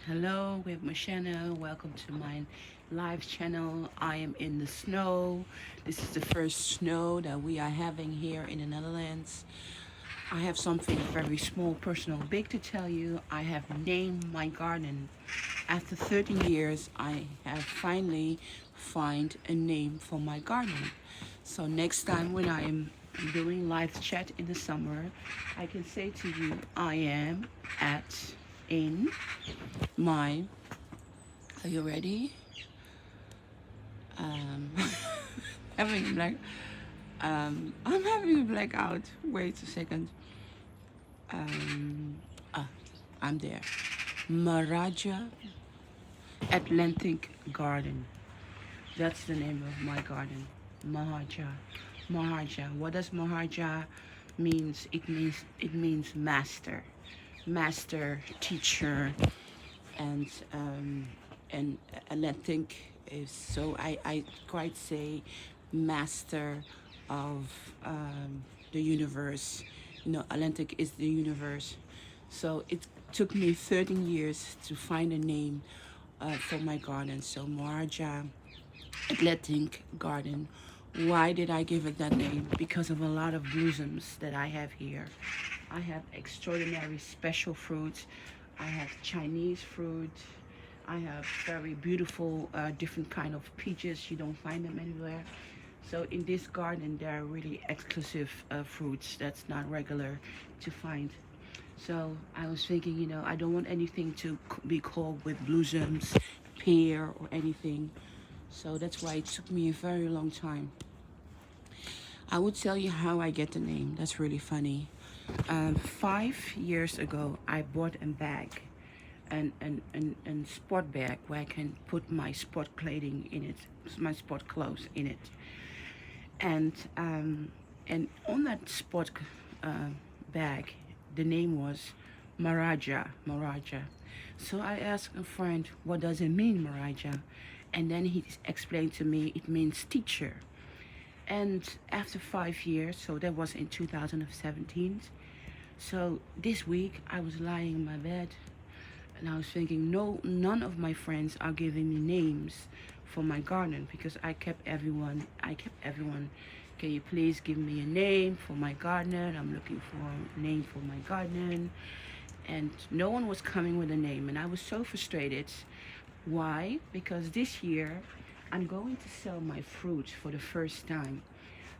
Hello, with Mocienne. Welcome to my live channel. I am in the snow. This is the first snow that we are having here in the Netherlands. I have something very small, personal, big to tell you. I have named my garden. After 13 years, I have finally find a name for my garden. So next time when I am doing live chat in the summer, I can say to you, I am at in my, are you ready? Um, having a I'm having a blackout. Wait a second. Um, ah, I'm there. Maharaja Atlantic Garden. That's the name of my garden. Maharaja. Maharaja. What does Maharaja means? It means master, master, teacher, and Atlantic is, so I quite say master of the universe. Atlantic is the universe. So it took me 13 years to find a name for my garden. So Maharaja Atlantic Garden. Why did I give it that name? Because of a lot of blossoms that I have here. I have extraordinary special fruits. I have Chinese fruit. I have very beautiful different kind of peaches. You don't find them anywhere. So in this garden there are really exclusive fruits that's not regular to find. So I was thinking, I don't want anything to be called with blossoms, pear or anything. So that's why it took me a very long time. I would tell you how I get the name. That's really funny. 5 years ago, I bought a bag, and sport bag where I can put my sport clothing in it, my sport clothes in it, and and on that sport uh, bag, the name was Maharaja. Maharaja. So I asked a friend, "What does it mean, Maharaja?" And then he explained to me it means teacher. And after 5 years, so that was in 2017. So this week I was lying in my bed and I was thinking, no, none of my friends are giving me names for my garden because I kept everyone, can you please give me a name for my garden? I'm looking for a name for my garden. And no one was coming with a name, and I was so frustrated. Why? Because this year I'm going to sell my fruit for the first time.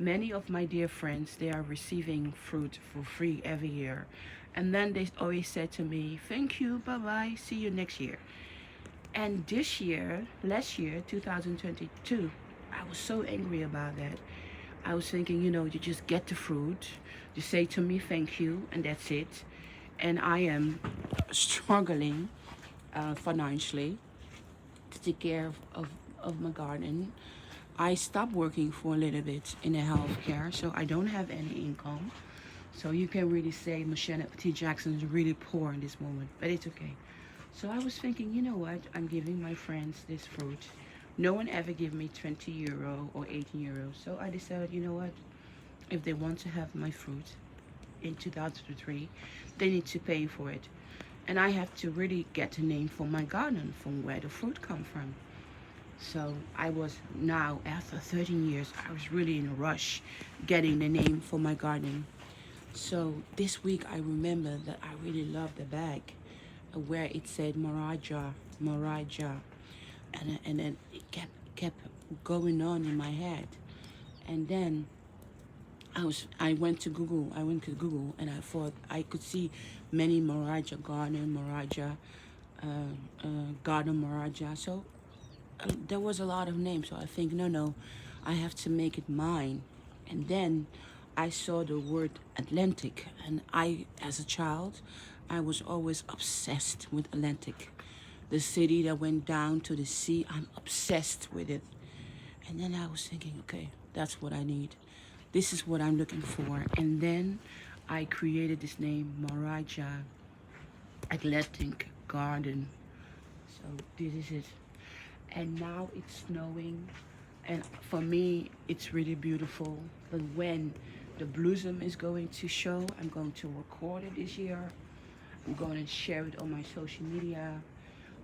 Many of my dear friends, they are receiving fruit for free every year. And then they always said to me, thank you, bye bye, see you next year. And this year, last year, 2022, I was so angry about that. I was thinking, you just get the fruit, you say to me thank you, and that's it. And I am struggling financially to take care of my garden. I stopped working for a little bit in the healthcare, so I don't have any income. So you can really say Mocienne Petit Jackson is really poor in this moment, but it's okay. So I was thinking, you know what? I'm giving my friends this fruit. No one ever gave me 20 euro or 18 euros. So I decided, you know what? If they want to have my fruit in 2003, they need to pay for it. And I have to really get a name for my garden, from where the fruit come from. So I was now, after 13 years, I was really in a rush getting the name for my garden. So this week I remember that I really loved the bag where it said Maharaja, Maharaja, and then it kept going on in my head. And then I went to Google and I thought I could see many Maharaja garden, Maharaja garden, Maharaja. So there was a lot of names, so I think, no, I have to make it mine. And then I saw the word Atlantic, and as a child, I was always obsessed with Atlantic, the city that went down to the sea. I'm obsessed with it. And then I was thinking, okay, that's what I need. This is what I'm looking for. And then I created this name, Maharaja Atlantic Garden. So this is it. And now it's snowing, and for me it's really beautiful. But when the blossom is going to show, I'm going to record it this year. I'm going to share it on my social media.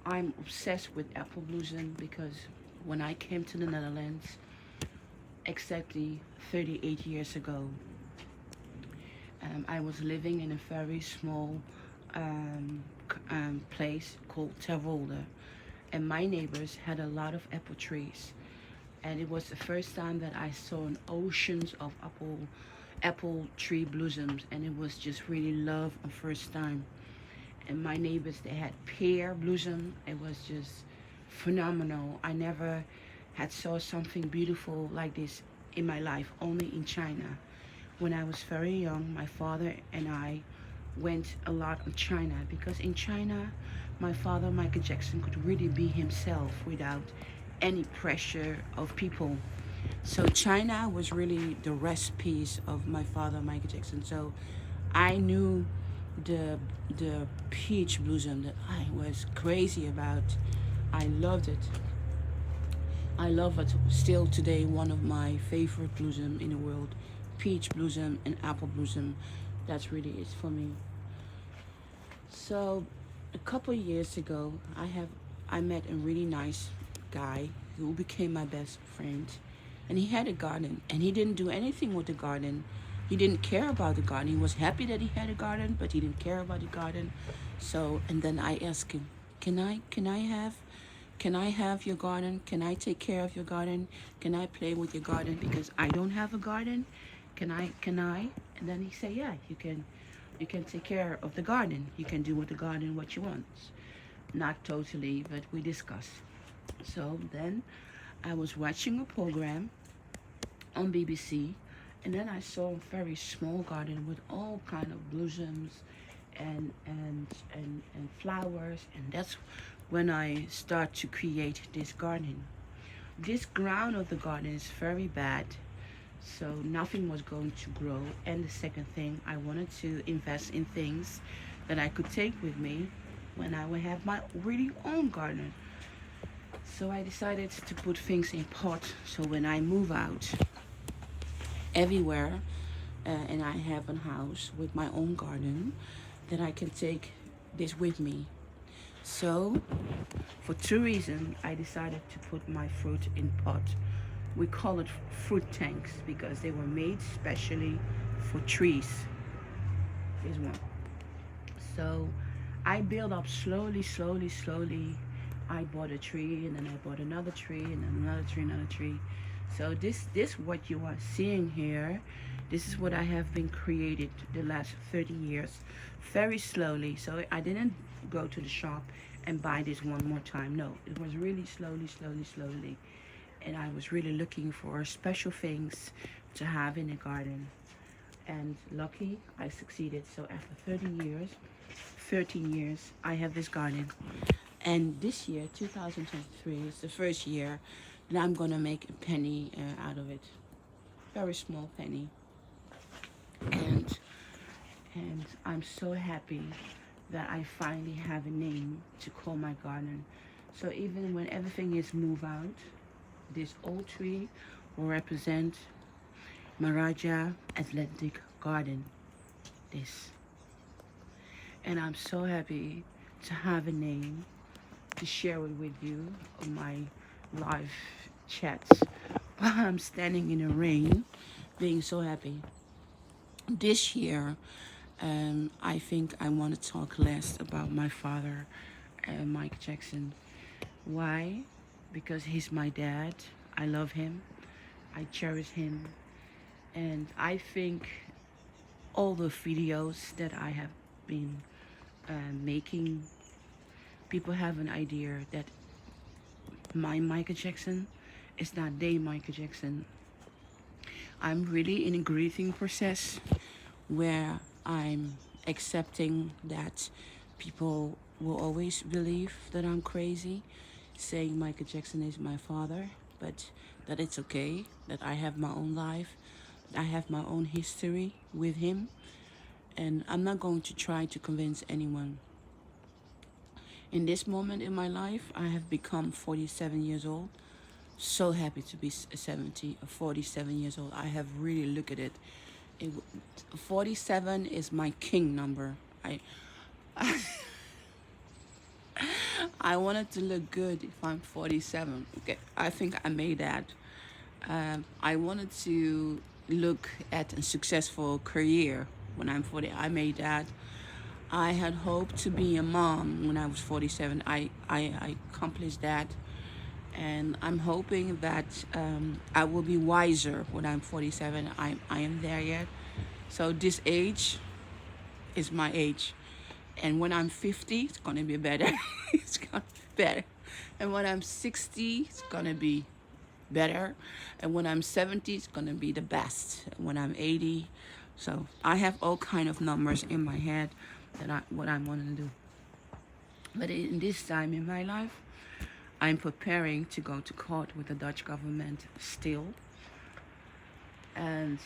I'm obsessed with apple blossom because when I came to the Netherlands exactly 38 years ago, I was living in a very small place called Terwolde, and my neighbors had a lot of apple trees, and it was the first time that I saw an oceans of apple tree blossoms, and it was just really love the first time. And my neighbors, they had pear blossom. It was just phenomenal. I never had saw something beautiful like this in my life, only in China. When I was very young, my father and I went a lot in China, because in China my father Michael Jackson could really be himself without any pressure of people. So China was really the recipes of my father Michael Jackson. So I knew the the peach blossom that I was crazy about. I loved it. I love it still today. One of my favorite blossom in the world, peach blossom and apple blossom. That's really it for me. So a couple of years ago, I met a really nice guy who became my best friend, and he had a garden, and he didn't do anything with the garden. He didn't care about the garden. He was happy that he had a garden, but he didn't care about the garden. So, and then I asked him, can I have your garden? Can I take care of your garden? Can I play with your garden? Because I don't have a garden. Can I? And then he said, yeah, you can take care of the garden. You can do with the garden what you want. Not totally, but we discussed. So then I was watching a program on BBC, and then I saw a very small garden with all kind of blossoms and flowers, and that's when I start to create this garden. This ground of the garden is very bad, so nothing was going to grow. And the second thing, I wanted to invest in things that I could take with me when I would have my really own garden. So I decided to put things in pot, so when I move out everywhere, and I have a house with my own garden, that I can take this with me. So for two reasons, I decided to put my fruit in pot. We call it fruit tanks because they were made specially for trees. Here's one. So I build up slowly, slowly, slowly. I bought a tree, and then I bought another tree, and then another tree, another tree. So this what you are seeing here, this is what I have been created the last 30 years, very slowly. So I didn't go to the shop and buy this one more time. No, it was really slowly, slowly, slowly. And I was really looking for special things to have in the garden. And lucky, I succeeded. So after 13 years, I have this garden. And this year, 2023, is the first year that I'm gonna make a penny out of it. Very small penny. And I'm so happy that I finally have a name to call my garden. So even when everything is moved out, this old tree will represent Maharaja Atlantic Garden. This. And I'm so happy to have a name to share it with you on my live chats while I'm standing in the rain, being so happy. This year, I think I want to talk less about my father, Mike Jackson. Why? Because he's my dad. I love him. I cherish him. And I think all the videos that I have been making, people have an idea that my Michael Jackson is not their Michael Jackson. I'm really in a grieving process where I'm accepting that people will always believe that I'm crazy, saying Michael Jackson is my father, but that it's okay, that I have my own life, I have my own history with him, and I'm not going to try to convince anyone. In this moment in my life, I have become 47 years old. So happy to be 47 years old. I have really looked at it. 47 is my king number. I wanted to look good if I'm 47. Okay, I think I made that. I wanted to look at a successful career when I'm 40. I made that. I had hoped to be a mom when I was 47. I accomplished that. And I'm hoping that I will be wiser when I'm 47. I am there yet. So this age is my age. And when I'm 50, it's going to be better. It's going to be better. And when I'm 60, it's going to be better. And when I'm 70, it's going to be the best. And when I'm 80, so I have all kind of numbers in my head that what I want to do. But in this time in my life, I'm preparing to go to court with the Dutch government still. And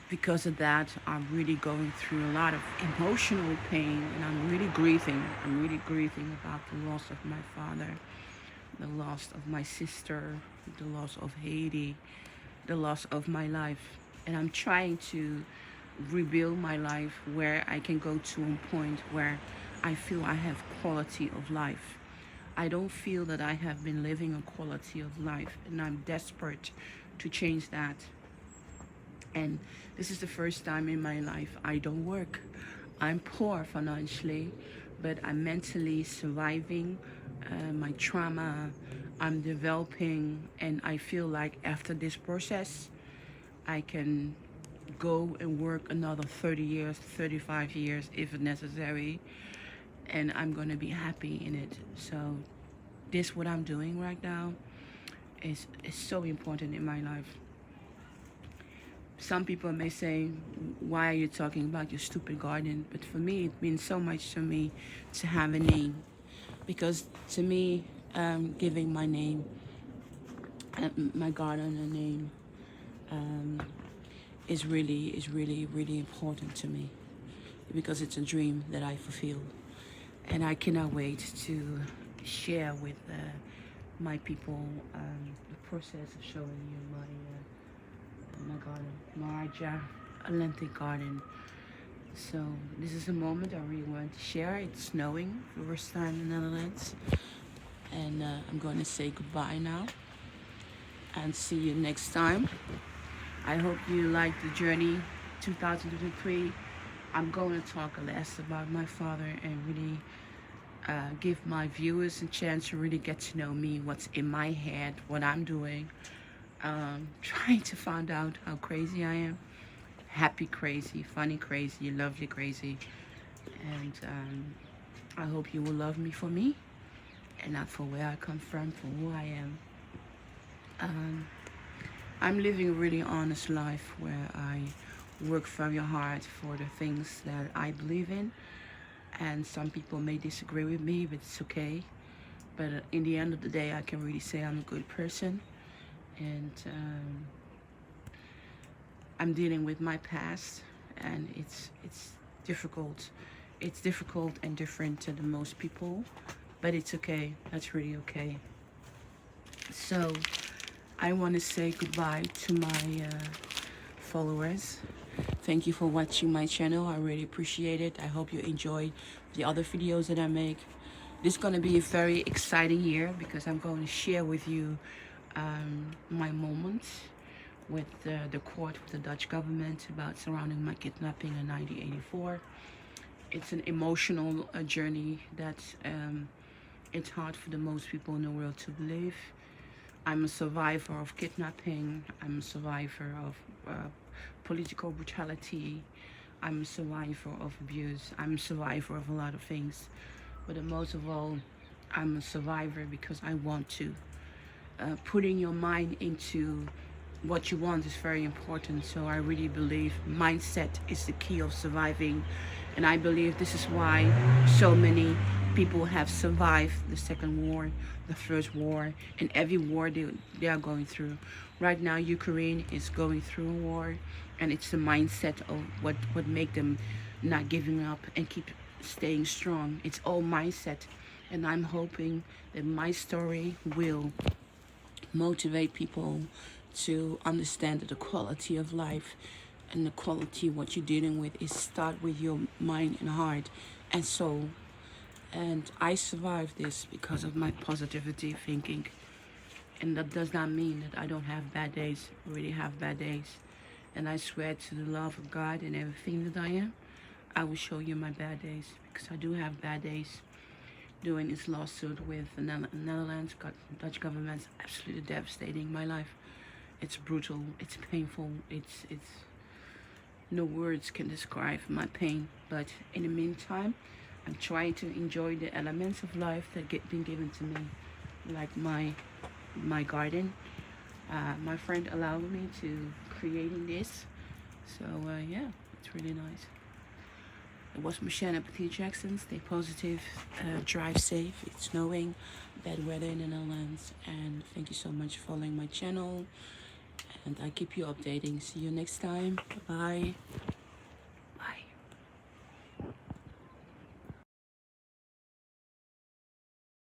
because of that, I'm really going through a lot of emotional pain, and I'm really grieving. I'm really grieving about the loss of my father, the loss of my sister, the loss of Haiti, the loss of my life. And I'm trying to rebuild my life where I can go to a point where I feel I have quality of life. I don't feel that I have been living a quality of life, and I'm desperate to change that. And this is the first time in my life I don't work. I'm poor financially, but I'm mentally surviving my trauma. I'm developing, and I feel like after this process, I can go and work another 30 years, 35 years if necessary, and I'm going to be happy in it. So this, what I'm doing right now, is so important in my life. Some people may say, why are you talking about your stupid garden? But for me, it means so much to me to have a name. Because to me, giving my name, my garden a name, is really important to me. Because it's a dream that I fulfill. And I cannot wait to share with my people the process of showing you my garden, Maharaja Atlantic garden. So this is a moment I really want to share. It's snowing for the first time in the Netherlands, and I'm going to say goodbye now and see you next time. I hope you like the journey 2023. I'm going to talk less about my father and really give my viewers a chance to really get to know me, what's in my head, what I'm doing. Trying to find out how crazy I am. Happy crazy, funny crazy, lovely crazy. And I hope you will love me for me and not for where I come from, for who I am. I'm living a really honest life where I work very hard for the things that I believe in. And some people may disagree with me, but it's okay. But in the end of the day, I can really say I'm a good person. And I'm dealing with my past, and it's difficult. It's difficult and different to the most people, but it's okay. That's really okay. So I want to say goodbye to my followers. Thank you for watching my channel. I really appreciate it. I hope you enjoyed the other videos that I make. This is going to be a very exciting year because I'm going to share with you my moments with the court, with the Dutch government about surrounding my kidnapping in 1984. It's an emotional journey that it's hard for the most people in the world to believe. I'm a survivor of kidnapping. I'm a survivor of political brutality. I'm a survivor of abuse. I'm a survivor of a lot of things. But most of all, I'm a survivor because I want to. Putting your mind into what you want is very important. So I really believe mindset is the key of surviving. And I believe this is why so many people have survived the Second War, the First War, and every war they are going through. Right now, Ukraine is going through a war, and it's the mindset of what make them not giving up and keep staying strong. It's all mindset. And I'm hoping that my story will motivate people to understand that the quality of life and the quality of what you're dealing with is start with your mind and heart and soul. And I survived this because of my positivity thinking. And that does not mean that I don't have bad days. I really have bad days. And I swear to the love of God and everything that I am, I will show you my bad days, because I do have bad days. Doing this lawsuit with the Netherlands, Dutch government's absolutely devastating my life. It's brutal, it's painful, it's no words can describe my pain. But in the meantime, I'm trying to enjoy the elements of life that been given to me, like my garden. My friend allowed me to creating this, so yeah, it's really nice. It was Mocienne Petit Jackson. Stay positive, drive safe. It's snowing, bad weather in the Netherlands, and thank you so much for following my channel. And I keep you updating. See you next time. Bye.